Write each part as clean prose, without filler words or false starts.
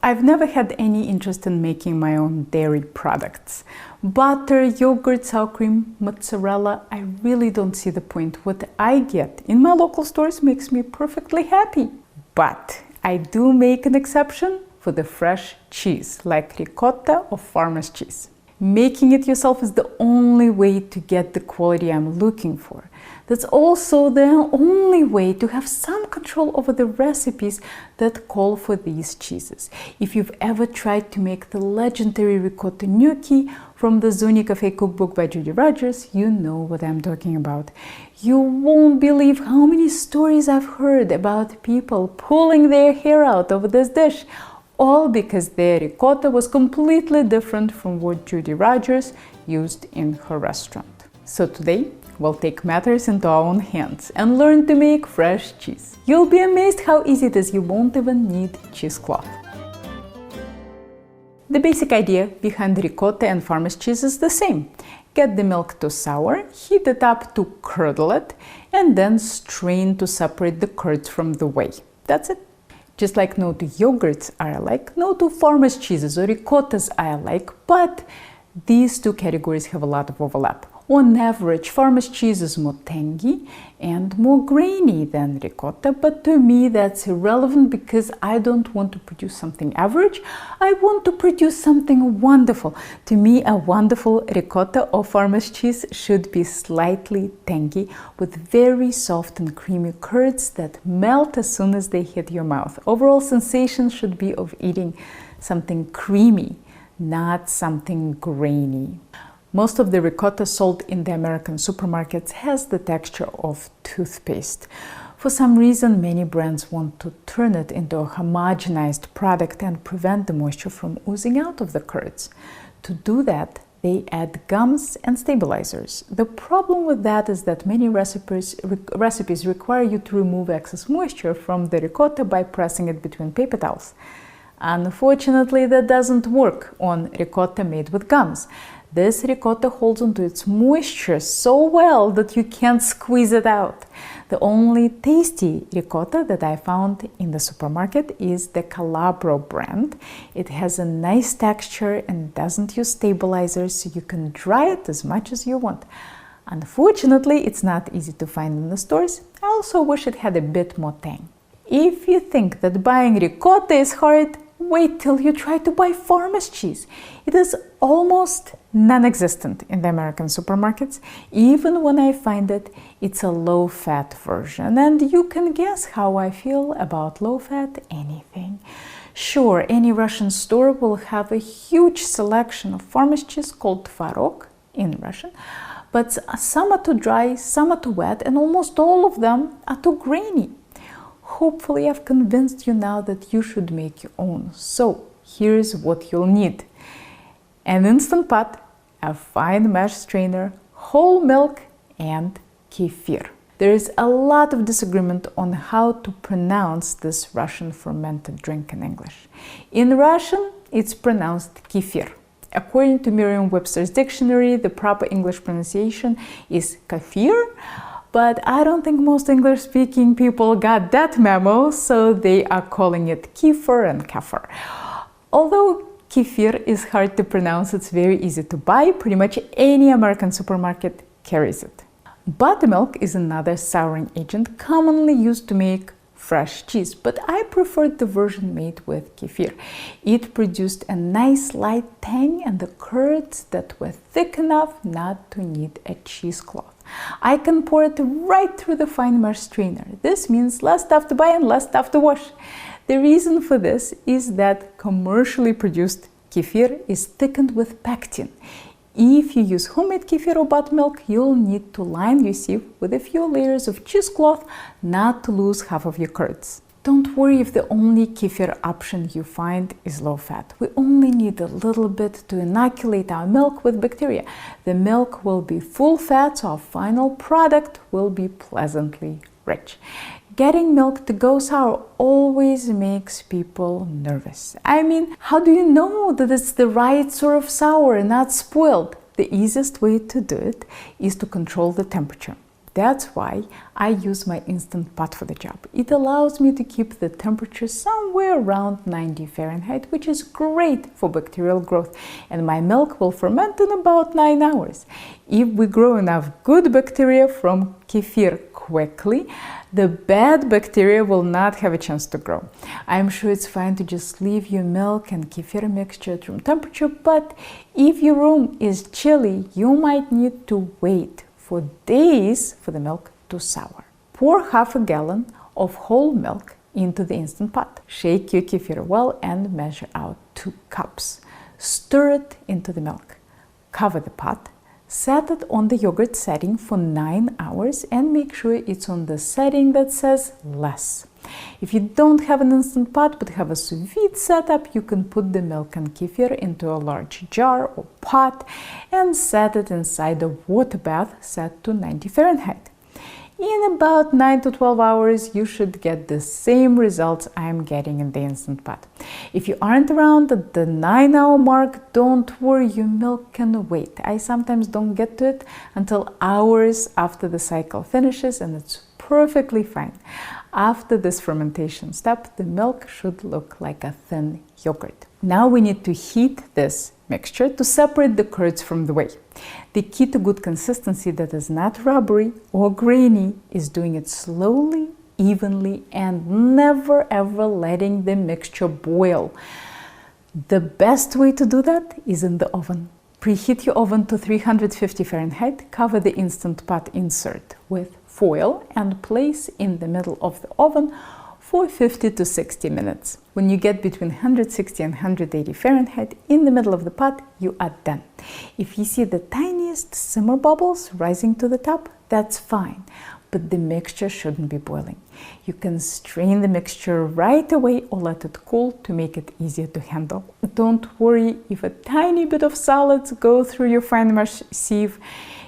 I've never had any interest in making my own dairy products. Butter, yogurt, sour cream, mozzarella, I really don't see the point. What I get in my local stores makes me perfectly happy. But I do make an exception for the fresh cheese, like ricotta or farmer's cheese. Making it yourself is the only way to get the quality I'm looking for. That's also the only way to have some control over the recipes that call for these cheeses. If you've ever tried to make the legendary ricotta gnocchi from the Zuni Cafe cookbook by Judy Rogers, you know what I'm talking about. You won't believe how many stories I've heard about people pulling their hair out over this dish, all because their ricotta was completely different from what Judy Rogers used in her restaurant. So today, we'll take matters into our own hands and learn to make fresh cheese. You'll be amazed how easy it is. You won't even need cheesecloth. The basic idea behind ricotta and farmer's cheese is the same. Get the milk to sour, heat it up to curdle it, and then strain to separate the curds from the whey. That's it. Just like no two yogurts are alike, no two farmer's cheeses or ricottas are alike, but these two categories have a lot of overlap. On average, farmer's cheese is more tangy and more grainy than ricotta, but to me that's irrelevant because I don't want to produce something average. I want to produce something wonderful. To me, a wonderful ricotta or farmer's cheese should be slightly tangy with very soft and creamy curds that melt as soon as they hit your mouth. Overall sensation should be of eating something creamy, not something grainy. Most of the ricotta sold in the American supermarkets has the texture of toothpaste. For some reason, many brands want to turn it into a homogenized product and prevent the moisture from oozing out of the curds. To do that, they add gums and stabilizers. The problem with that is that many recipes require you to remove excess moisture from the ricotta by pressing it between paper towels. Unfortunately, that doesn't work on ricotta made with gums. This ricotta holds onto its moisture so well that you can't squeeze it out. The only tasty ricotta that I found in the supermarket is the Calabro brand. It has a nice texture and doesn't use stabilizers, so you can dry it as much as you want. Unfortunately, it's not easy to find in the stores. I also wish it had a bit more tang. If you think that buying ricotta is hard, wait till you try to buy farmer's cheese. It is almost non-existent in the American supermarkets. Even when I find it, it's a low-fat version. And you can guess how I feel about low-fat anything. Sure, any Russian store will have a huge selection of farmer's cheese called tvarog in Russian, but some are too dry, some are too wet, and almost all of them are too grainy. Hopefully I've convinced you now that you should make your own. So here's what you'll need. An Instant Pot, a fine mash strainer, whole milk, and kefir. There is a lot of disagreement on how to pronounce this Russian fermented drink in English. In Russian, it's pronounced kefir. According to Merriam-Webster's dictionary, the proper English pronunciation is kefir, but I don't think most English-speaking people got that memo, so they are calling it kefir and kefir. Although kefir is hard to pronounce, it's very easy to buy. Pretty much any American supermarket carries it. Buttermilk is another souring agent commonly used to make fresh cheese, but I preferred the version made with kefir. It produced a nice light tang and the curds that were thick enough not to need a cheesecloth. I can pour it right through the fine mash strainer. This means less stuff to buy and less stuff to wash. The reason for this is that commercially produced kefir is thickened with pectin. If you use homemade kefir or buttermilk, you'll need to line your sieve with a few layers of cheesecloth not to lose half of your curds. Don't worry if the only kefir option you find is low-fat. We only need a little bit to inoculate our milk with bacteria. The milk will be full fat, so our final product will be pleasantly rich. Getting milk to go sour always makes people nervous. I mean, how do you know that it's the right sort of sour and not spoiled? The easiest way to do it is to control the temperature. That's why I use my Instant Pot for the job. It allows me to keep the temperature somewhere around 90 Fahrenheit, which is great for bacterial growth, and my milk will ferment in about 9 hours. If we grow enough good bacteria from kefir quickly, the bad bacteria will not have a chance to grow. I'm sure it's fine to just leave your milk and kefir mixture at room temperature, but if your room is chilly, you might need to wait for days for the milk to sour. Pour half a gallon of whole milk into the Instant Pot. Shake your kefir well and measure out 2 cups. Stir it into the milk. Cover the pot. Set it on the yogurt setting for 9 hours and make sure it's on the setting that says less. If you don't have an Instant Pot but have a sous-vide setup, you can put the milk and kefir into a large jar or pot and set it inside a water bath set to 90 Fahrenheit. In about 9 to 12 hours, you should get the same results I'm getting in the Instant Pot. If you aren't around at the 9-hour mark, don't worry, your milk can wait. I sometimes don't get to it until hours after the cycle finishes, and it's perfectly fine. After this fermentation step, the milk should look like a thin yogurt. Now we need to heat this mixture to separate the curds from the whey. The key to good consistency that is not rubbery or grainy is doing it slowly, evenly, and never ever letting the mixture boil. The best way to do that is in the oven. Preheat your oven to 350 Fahrenheit, cover the Instant Pot insert with foil and place in the middle of the oven for 50 to 60 minutes. When you get between 160 and 180 Fahrenheit in the middle of the pot, you are done. If you see the tiniest simmer bubbles rising to the top, that's fine, but the mixture shouldn't be boiling. You can strain the mixture right away or let it cool to make it easier to handle. Don't worry if a tiny bit of solids go through your fine mesh sieve.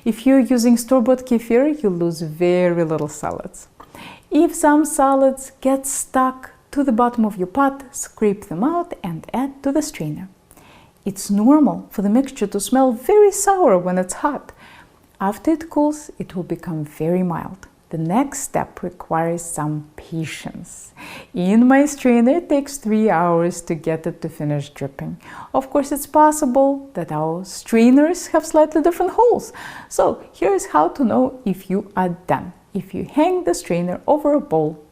If you're using store-bought kefir, you lose very little solids. If some solids get stuck to the bottom of your pot, scrape them out and add to the strainer. It's normal for the mixture to smell very sour when it's hot. After it cools, it will become very mild. The next step requires some patience. In my strainer, it takes 3 hours to get it to finish dripping. Of course, it's possible that our strainers have slightly different holes. So here's how to know if you are done. If you hang the strainer over a bowl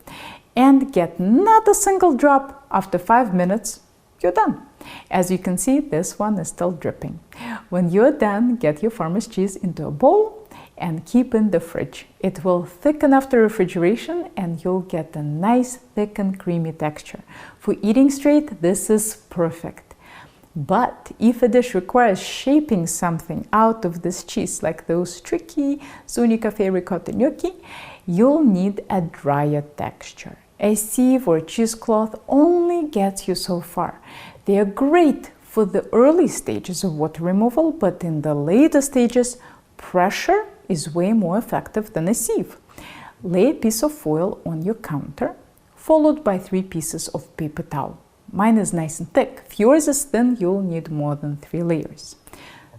and get not a single drop after 5 minutes, you're done. As you can see, this one is still dripping. When you're done, get your farmer's cheese into a bowl and keep in the fridge. It will thicken after refrigeration and you'll get a nice thick and creamy texture. For eating straight, this is perfect. But if a dish requires shaping something out of this cheese, like those tricky Zuni Cafe ricotta gnocchi, you'll need a drier texture. A sieve or cheesecloth only gets you so far. They are great for the early stages of water removal, but in the later stages, pressure is way more effective than a sieve. Lay a piece of foil on your counter, followed by 3 pieces of paper towel. Mine is nice and thick. If yours is thin, you'll need more than 3 layers.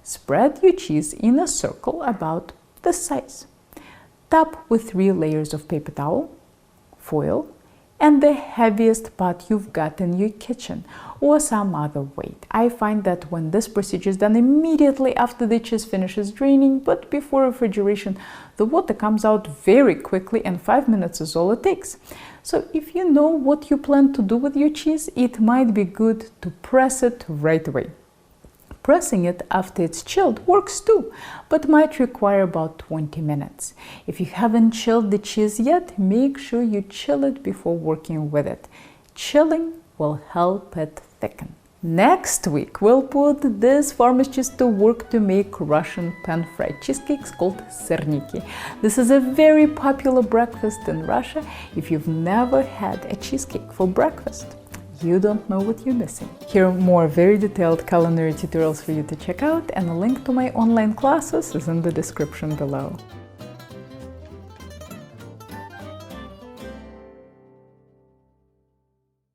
Spread your cheese in a circle about this size. Top with 3 layers of paper towel, foil, and the heaviest pot you've got in your kitchen or some other weight. I find that when this procedure is done immediately after the cheese finishes draining, but before refrigeration, the water comes out very quickly and 5 minutes is all it takes. So if you know what you plan to do with your cheese, it might be good to press it right away. Pressing it after it's chilled works too, but might require about 20 minutes. If you haven't chilled the cheese yet, make sure you chill it before working with it. Chilling will help it thicken. Next week, we'll put this farmer's cheese to work to make Russian pan-fried cheesecakes called serniki. This is a very popular breakfast in Russia. If you've never had a cheesecake for breakfast, you don't know what you're missing. Here are more very detailed culinary tutorials for you to check out, and a link to my online classes is in the description below.